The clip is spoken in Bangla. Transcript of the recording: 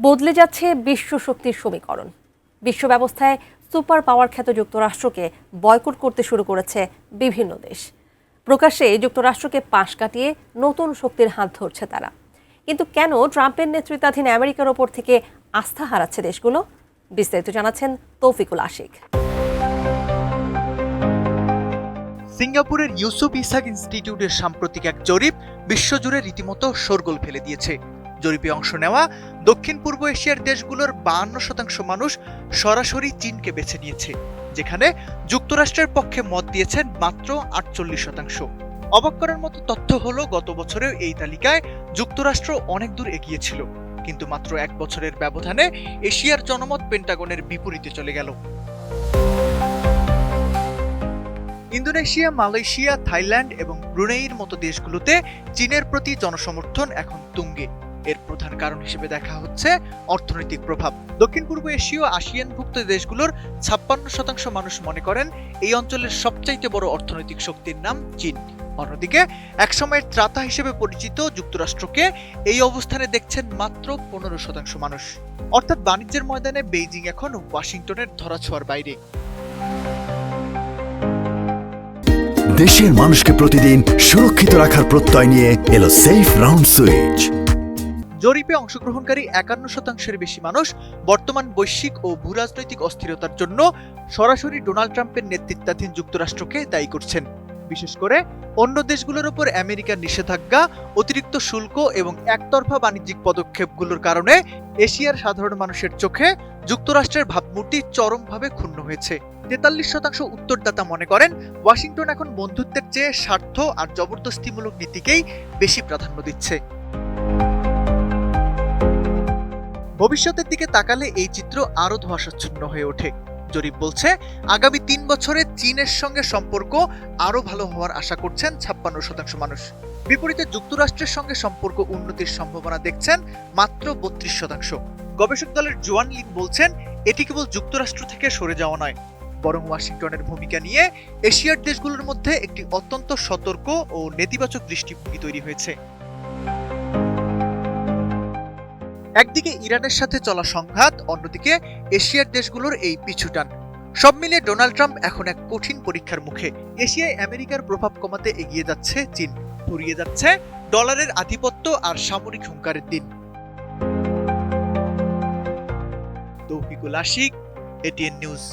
বদলে যাচ্ছে বিশ্ব শক্তির সমীকরণ। বিশ্ব ব্যবস্থায় সুপার পাওয়ার খ্যাত যুক্তরাষ্ট্রকে বয়কট করতে শুরু করেছে বিভিন্ন দেশ। প্রকাশ্যে যুক্তরাষ্ট্রকে পাশ কাটিয়ে নতুন শক্তির হাত ধরছে তারা। কিন্তু কেন ট্রাম্পের নেতৃত্বাধীন আমেরিকার ওপর থেকে আস্থা হারাচ্ছে দেশগুলো? বিস্তারিত জানাচ্ছেন তৌফিকুল আশিক। সিঙ্গাপুরের ইউসুফ ইসাক ইনস্টিটিউটের সাম্প্রতিক এক জরিপ বিশ্বজুড়ে রীতিমতো শোরগোল ফেলে দিয়েছে। জরিপে অংশ নেওয়া দক্ষিণ পূর্ব এশিয়ার দেশগুলোর 52% মানুষ সরাসরি চীনকে বেছে নিয়েছে, যেখানে যুক্তরাষ্ট্রের পক্ষে মত দিয়েছেন মাত্র 48%। অবাক করার মতো তথ্য হলো, গত বছরেও এই তালিকায় যুক্তরাষ্ট্র অনেক দূর এগিয়েছিল, কিন্তু মাত্র এক বছরের ব্যবধানে এশিয়ার জনমত পেন্টাগনের বিপরীতে চলে গেল। ইন্দোনেশিয়া, মালয়েশিয়া, থাইল্যান্ড এবং ব্রুনেইয়ের মতো দেশগুলোতে চীনের প্রতি জনসমর্থন এখন তুঙ্গে। এর প্রধান কারণ হিসেবে দেখা হচ্ছে অর্থনৈতিক প্রভাব। দক্ষিণ পূর্ব এশীয় আসিয়ানভুক্ত দেশগুলোর 56% মানুষ মনে করেন এই অঞ্চলের সবচাইতে বড় অর্থনৈতিক শক্তির নাম চীন। অন্যদিকে একসময়ের ত্রাতা হিসেবে পরিচিত যুক্তরাষ্ট্রকে এই অবস্থানে দেখছেন মাত্র 15% মানুষ। অর্থাৎ বাণিজ্যের ময়দানে বেইজিং এখন ওয়াশিংটনের ধরাছোঁয়ার বাইরে। দেশের মানুষকে প্রতিদিন সুরক্ষিত রাখার প্রত্যয় নিয়ে এলো সেফ রাউন্ড সুইচ। জরিপে অংশগ্রহণকারী 51%-এর বেশি মানুষ বর্তমান বৈশ্বিক ও ভূরাজনৈতিক অস্থিরতার জন্য সরাসরি ডোনাল্ড ট্রাম্পের নেতৃত্বাধীন যুক্তরাষ্ট্রকে দায়ী করছেন। বিশেষ করে অন্য দেশগুলোর উপর আমেরিকার নিষেধাজ্ঞা, অতিরিক্ত শুল্ক এবং একতরফা বাণিজ্যিক পদক্ষেপগুলোর কারণে এশিয়ার সাধারণ মানুষের চোখে যুক্তরাষ্ট্রের ভাবমূর্তি চরমভাবে ক্ষুণ্ণ হয়েছে। 43% উত্তরদাতা মনে করেন ওয়াশিংটন এখন বন্ধুত্বের চেয়ে স্বার্থ আর জবরদস্তিমূলক নীতিকেই বেশি প্রাধান্য দিচ্ছে। ভবিষ্যতের দিকে তাকালে এই চিত্র আরো ধোঁয়াশাচ্ছন্ন হয়ে ওঠে। জরিপ বলছে আগামী 3 বছরে চীনের সঙ্গে সম্পর্ক আরো ভালো হওয়ার আশা করছেন 56% মানুষ। বিপরীতে যুক্তরাষ্ট্রের সঙ্গে সম্পর্ক উন্নতির সম্ভাবনা দেখছেন মাত্র 32%। গবেষক দলের জোয়ান লিন বলছেন এটি কেবল যুক্তরাষ্ট্র থেকে সরে যাওয়া নয়, বরং ওয়াশিংটনের ভূমিকা নিয়ে এশিয়ার দেশগুলোর মধ্যে একটি অত্যন্ত সতর্ক ও নেতিবাচক দৃষ্টিভঙ্গি তৈরি হয়েছে। একদিকে ইরানের সাথে চলা সংঘাত, অন্যদিকে এশিয়ার দেশগুলোর এই পিছুটান, সব মিলিয়ে ডোনাল্ড ট্রাম্প এখন এক কঠিন পরীক্ষার মুখে। এশিয়ায় আমেরিকার প্রভাব কমাতে এগিয়ে যাচ্ছে চীন, ফুরিয়ে যাচ্ছে ডলারের আধিপত্য আর সামরিক হুঙ্কারের দিন। Taufiqul Ashiq, ATN news.